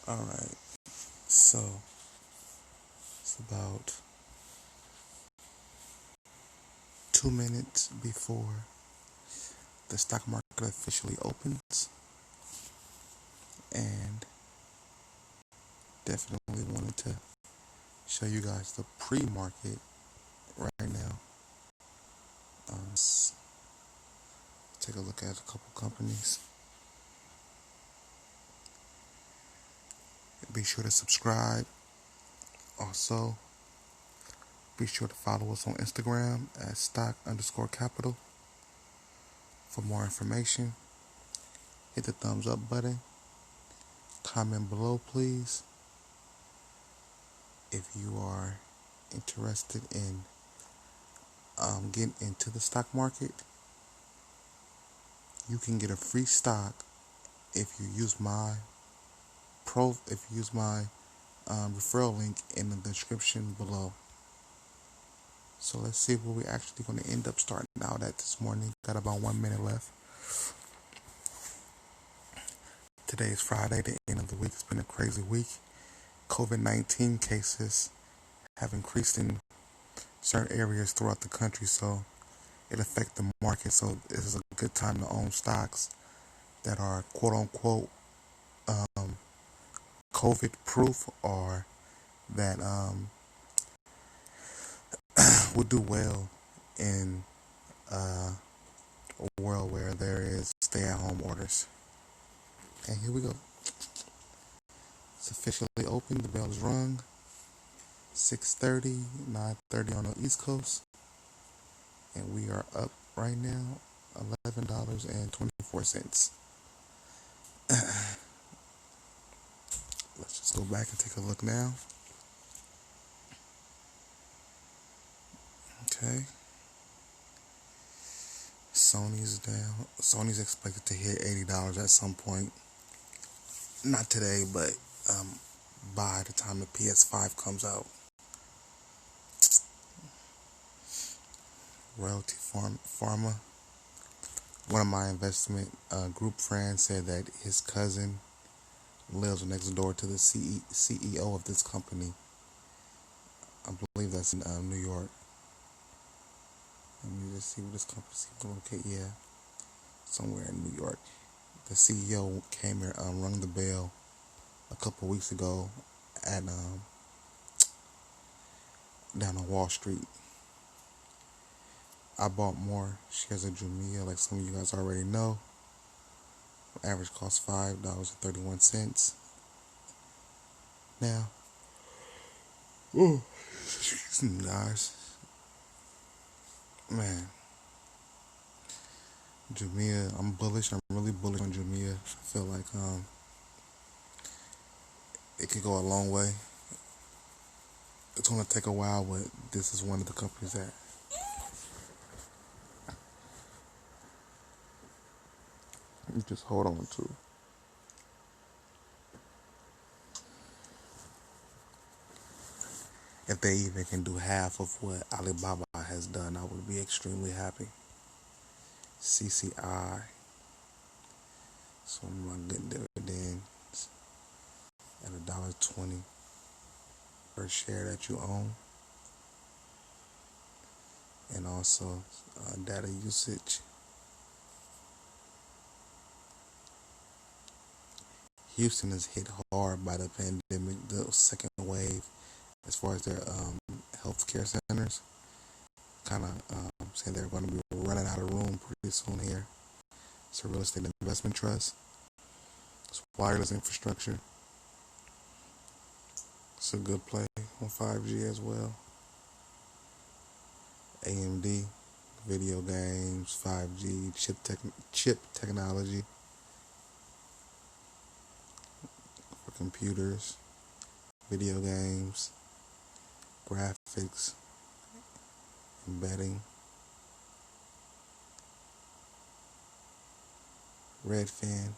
Alright, so it's about 2 minutes before the stock market officially opens, and definitely wanted to show you guys the pre-market right now. Let's take a look at a couple companies. Be sure to subscribe. Also, be sure to follow us on Instagram at stock_capital for more information. Hit the thumbs up button. Comment below, please, if you are interested in getting into the stock market. You can get a free stock if you use my referral link in the description below. So let's see where we're actually going to end up starting out at this morning. Got about 1 minute left. Today is Friday, the end of the week. It's been a crazy week. COVID-19 cases have increased in certain areas throughout the country, so it affects the market. So this is a good time to own stocks that are quote-unquote COVID proof, or that will do well in a world where there is stay-at-home orders. And here we go. It's officially open. The bell is rung. 6:30, 9:30 on the East Coast, and we are up right now, $11.24. Let's just go back and take a look now. Okay. Sony's down. Sony's expected to hit $80 at some point. Not today, but by the time the PS5 comes out. Royalty Pharma. One of my investment group friends said that his cousin lives next door to the CEO of this company. I believe that's in New York. Let me just see where this company is located. Yeah, somewhere in New York. The CEO came here, rung the bell a couple weeks ago at down on Wall Street. I bought more shares of Jumia, like some of you guys already know. Average cost $5.31. Now, excuse me, guys. Man, Jumia, I'm bullish. I'm really bullish on Jumia. I feel like it could go a long way. It's going to take a while, but this is one of the companies that you just hold on to. If they even can do half of what Alibaba has done, I would be extremely happy. CCI. So my good dividends at $1.20 per share that you own. And also data usage. Houston is hit hard by the pandemic, the second wave, as far as their healthcare centers. Kind of saying they're going to be running out of room pretty soon here. It's a real estate investment trust. It's wireless infrastructure. It's a good play on 5G as well. AMD, video games, 5G, chip technology for computers, video games, graphics, embedding. Redfin.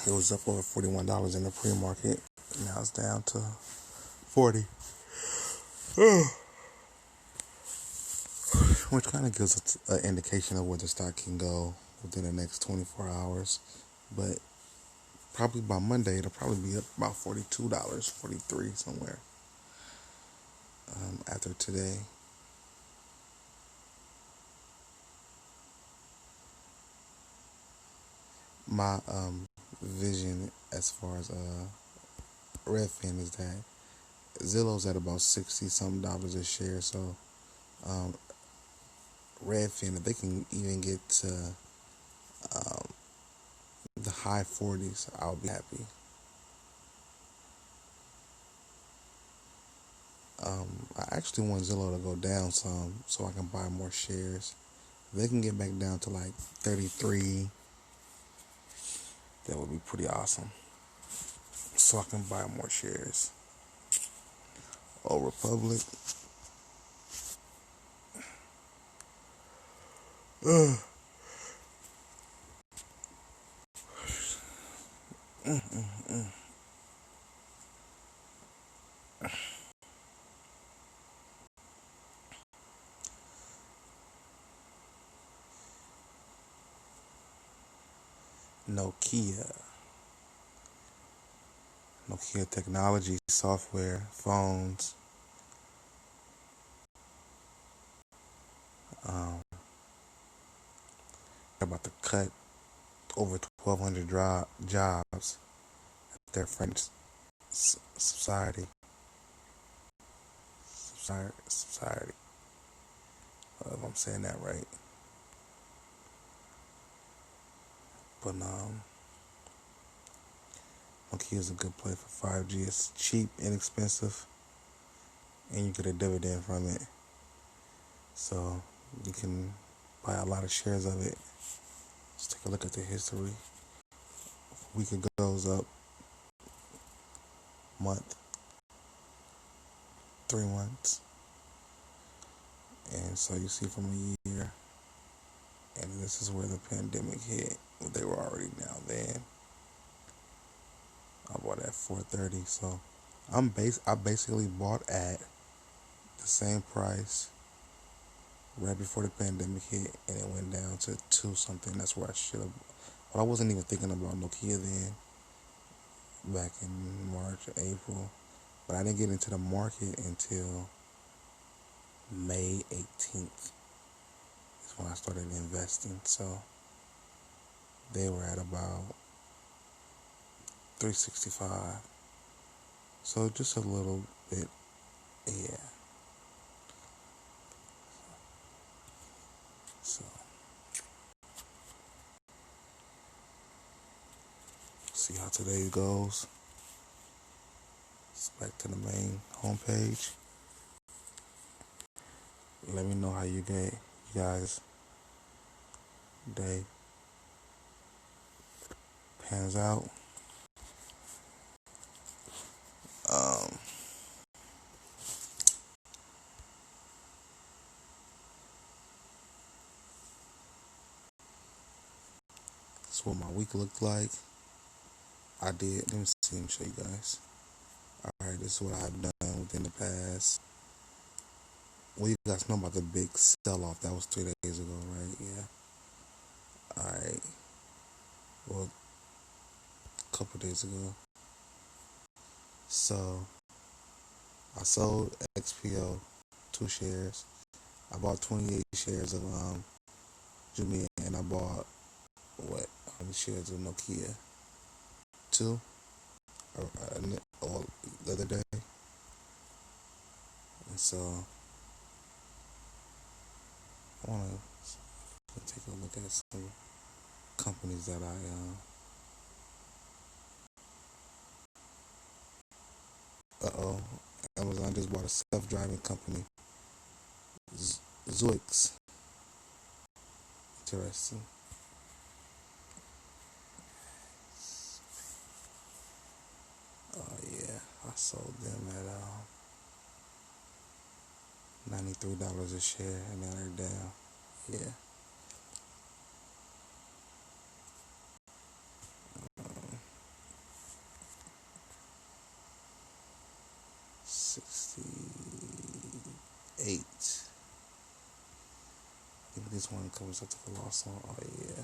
It was up over $41 in the pre-market. Now it's down to $40. Which kind of gives us an indication of where the stock can go within the next 24 hours. But probably by Monday it'll probably be up about $42, 43 somewhere. After today. My vision as far as Redfin is that Zillow's at about 60 something dollars a share, so um, Redfin, if they can even get to um, the high 40s, I'll be happy. I actually want Zillow to go down some so I can buy more shares. If they can get back down to like 33, that would be pretty awesome. So I can buy more shares. Oh, Republic. Ugh. Nokia. Nokia technology, software, phones. Um, they're about to cut over 1,200 jobs at their French society. Society. If I'm saying that right. But Nokia is a good play for 5G. It's cheap, inexpensive, and you get a dividend from it. So you can buy a lot of shares of it. Let's take a look at the history. Week ago goes up, month, 3 months, and so you see from a year. And this is where the pandemic hit. They were already down then. I bought at 430, so I basically bought at the same price right before the pandemic hit, and it went down to 2 something. That's where I should have. But I wasn't even thinking about Nokia then, back in March or April. But I didn't get into the market until May 18th. Is when I started investing. So they were at about 365. So just a little bit, yeah. So see how today goes. It's back to the main homepage. Let me know how you guys day pans out. That's what my week looked like. Let me see, let me show you guys. Alright, this is what I've done within the past. Well, you guys know about the big sell-off. That was 3 days ago, right? Yeah. Alright. Well, a couple days ago. So, I sold XPO 2 shares. I bought 28 shares of Jumia, and I bought how many shares of Nokia? 2 or the other day. And so I want to take a look at some companies that Amazon just bought a self-driving company, Zoox. Interesting. Yeah, I sold them at $93 a share, and now they're down. Yeah. 68. I think this one covers I took a loss on. Oh yeah.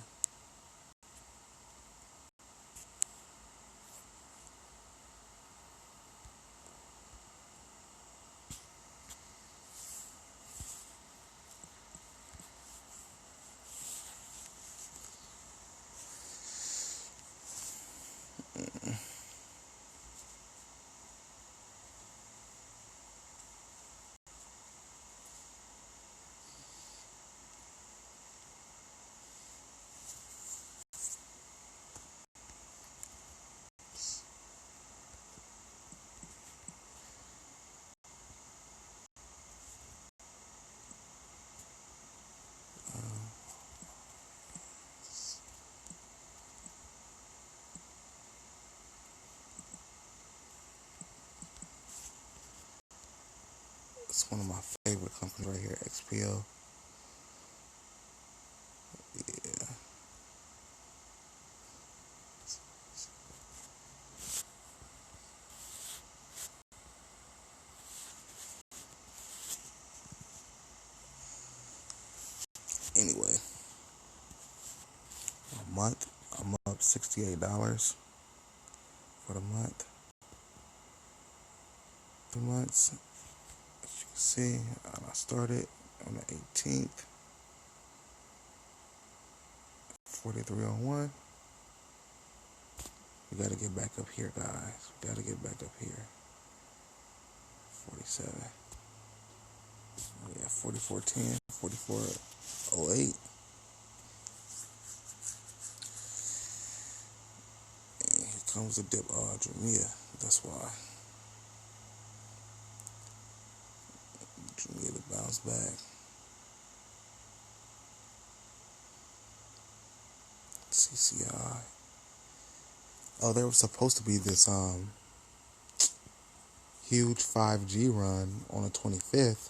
It's one of my favorite companies right here, XPO. Yeah. Anyway, a month, I'm up $68 for the month. 2 months. As you can see, I started on the 18th, 4301. We gotta get back up here, guys. We gotta get back up here. 47. Yeah, 4410, 4408. And here comes the dip. Jumia. That's why. Jumia to bounce back. CCI. Oh, there was supposed to be this huge 5G run on the 25th,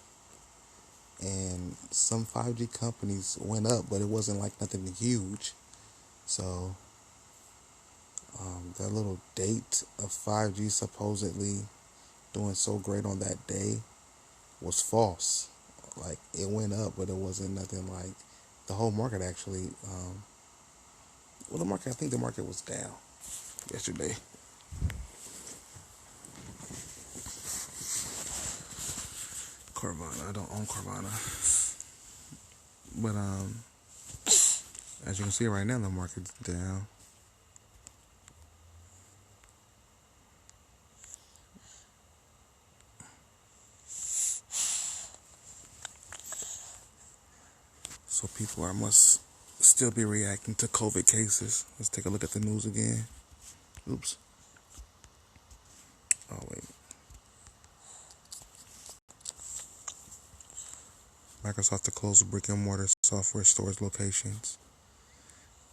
and some 5G companies went up, but it wasn't like nothing huge. So that little date of 5G supposedly doing so great on that day was false. Like, it went up, but it wasn't nothing like the whole market actually. I think the market was down yesterday. Carvana, I don't own Carvana, but as you can see right now, the market's down. So people must still be reacting to COVID cases. Let's take a look at the news again. Oops. Oh, wait. Microsoft to close brick and mortar software storage locations.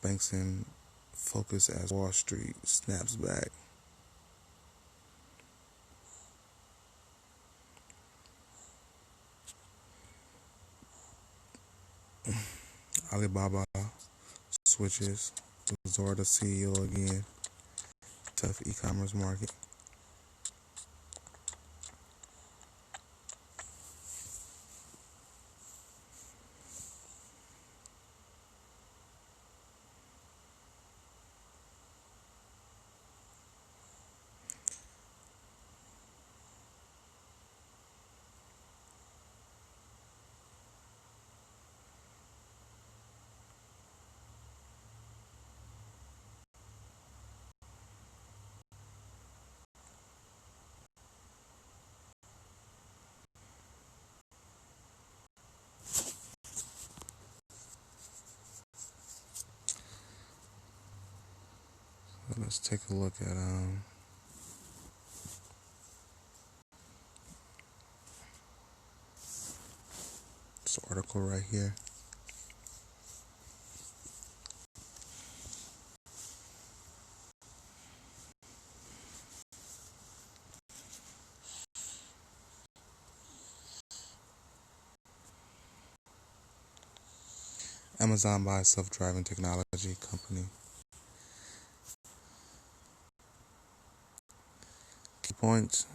Banks in focus as Wall Street snaps back. Alibaba switches. Zora CEO again. Tough e-commerce market. Let's take a look at this article right here. Amazon buys self-driving technology company. Key points.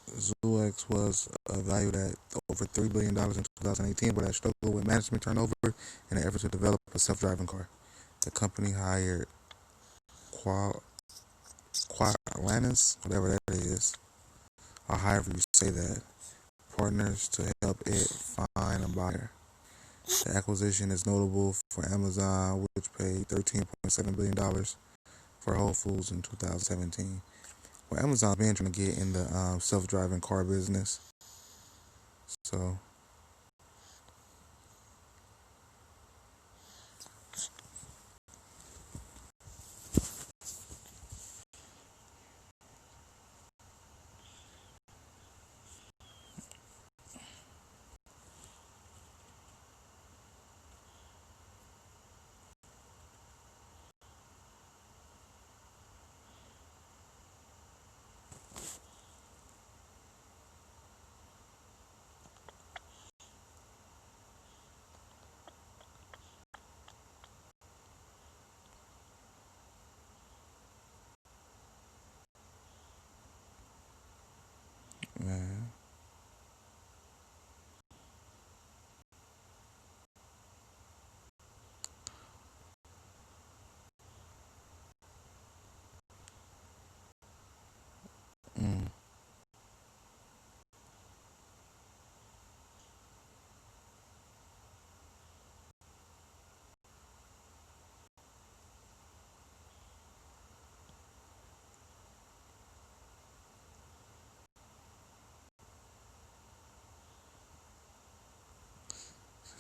ZooX was valued at over $3 billion in 2018, but has struggled with management turnover in an effort to develop a self-driving car. The company hired Qualanis, whatever that is, or however you say that, partners to help it find a buyer. The acquisition is notable for Amazon, which paid $13.7 billion for Whole Foods in 2017. Well, Amazon's been trying to get in the self-driving car business. So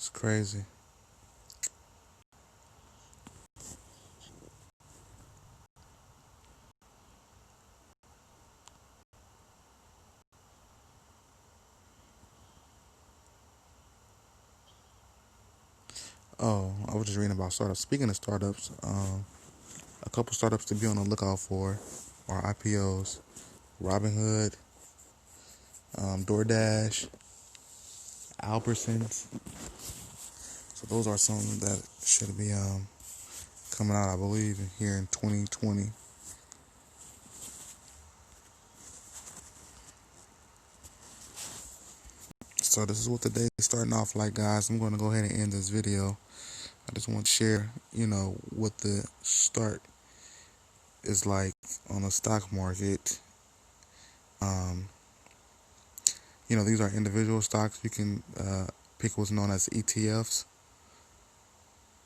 It's crazy. Oh, I was just reading about startups. Speaking of startups, a couple startups to be on the lookout for are IPOs: Robinhood, DoorDash, Albertsons. So those are some that should be coming out, I believe, here in 2020. So this is what the day is starting off like, guys. I'm going to go ahead and end this video. I just want to share, what the start is like on the stock market. Um, these are individual stocks. You can pick what's known as ETFs.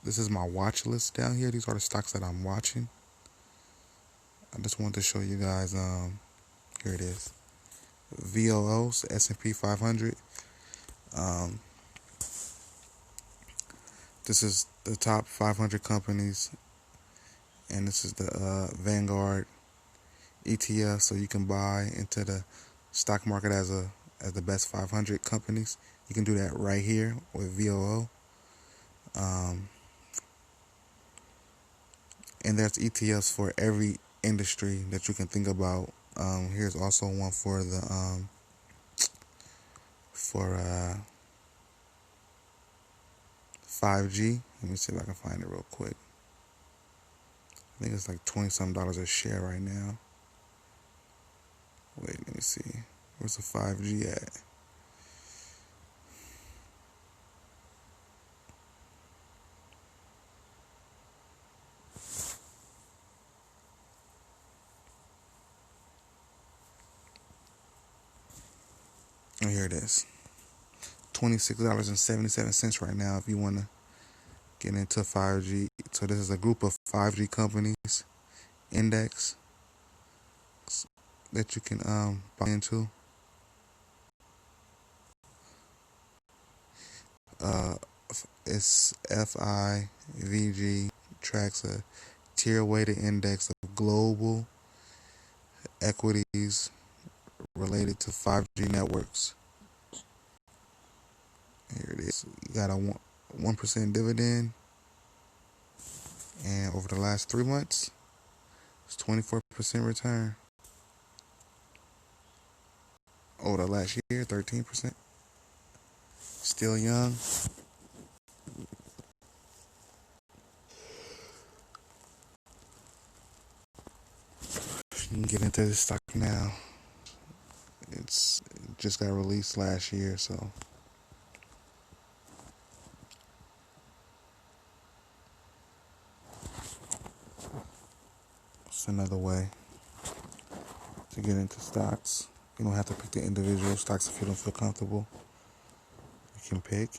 This is my watch list down here. These are the stocks that I'm watching. I just wanted to show you guys. Here it is. VOO, so S&P 500. This is the top 500 companies, and this is the Vanguard ETF. So you can buy into the stock market as the best 500 companies. You can do that right here with VOO. And there's ETFs for every industry that you can think about. Here's also one for the for 5G. Let me see if I can find it real quick. I think it's like $20-some a share right now. Wait, let me see. Where's the 5G at? Oh, here it is. $26.77 right now if you want to get into 5G. So this is a group of 5G companies index that you can buy into. It's FIVG, tracks a tier weighted index of global equities related to 5G networks. Here it is. You got a 1% dividend, and over the last 3 months, it's 24% return. Over the last year, 13%. Still young. You can get into this stock now. It just got released last year, so it's another way to get into stocks. You don't have to pick the individual stocks if you don't feel comfortable. You can pick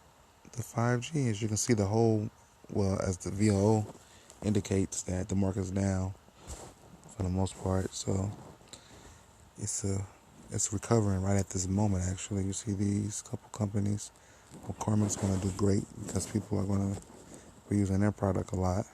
the 5G. As you can see, as the VOO indicates that the market's down for the most part, so it's recovering right at this moment. Actually, you see these couple companies. McCormick's going to do great because people are going to be using their product a lot.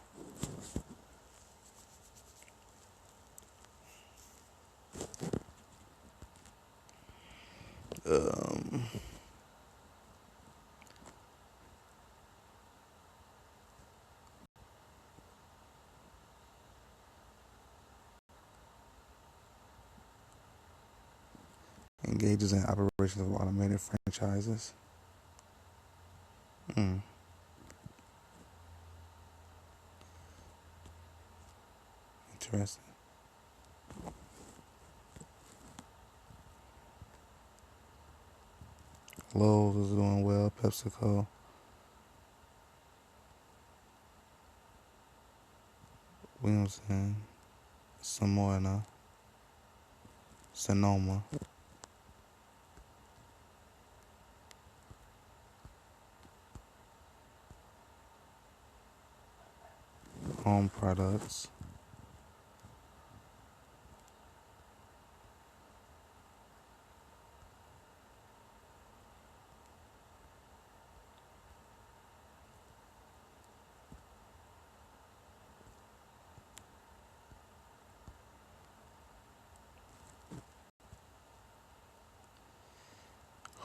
Engages in operations of automated franchises. Interesting. Lowe's is doing well. PepsiCo. Williamson. Sonoma. Home Products.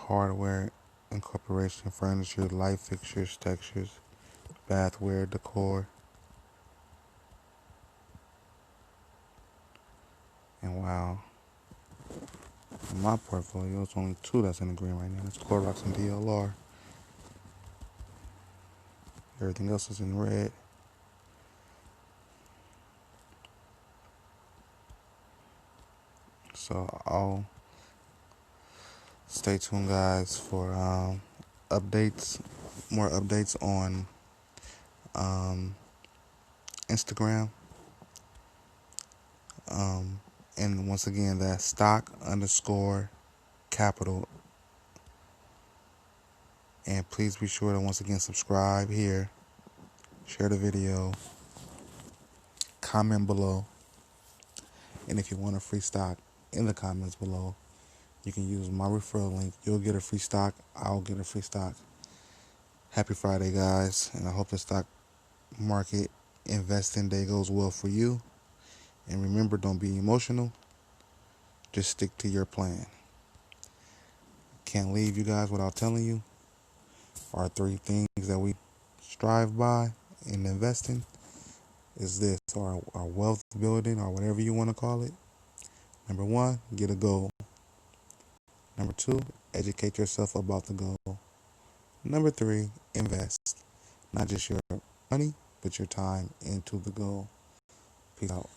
hardware incorporation, furniture, light fixtures, textures, bathware, decor. And wow, in my portfolio, it's only two that's in the green right now. It's Clorox and DLR. Everything else is in red. So I'll stay tuned, guys, for updates, more updates on Instagram. And once again, that's stock_capital. And please be sure to once again subscribe here, share the video, comment below. And if you want a free stock, in the comments below, you can use my referral link. You'll get a free stock. I'll get a free stock. Happy Friday, guys. And I hope the stock market investing day goes well for you. And remember, don't be emotional. Just stick to your plan. Can't leave you guys without telling you our three things that we strive by in investing is this, our wealth building, or whatever you want to call it. Number one, get a goal. Number two, educate yourself about the goal. Number three, invest. Not just your money, but your time into the goal. Peace out.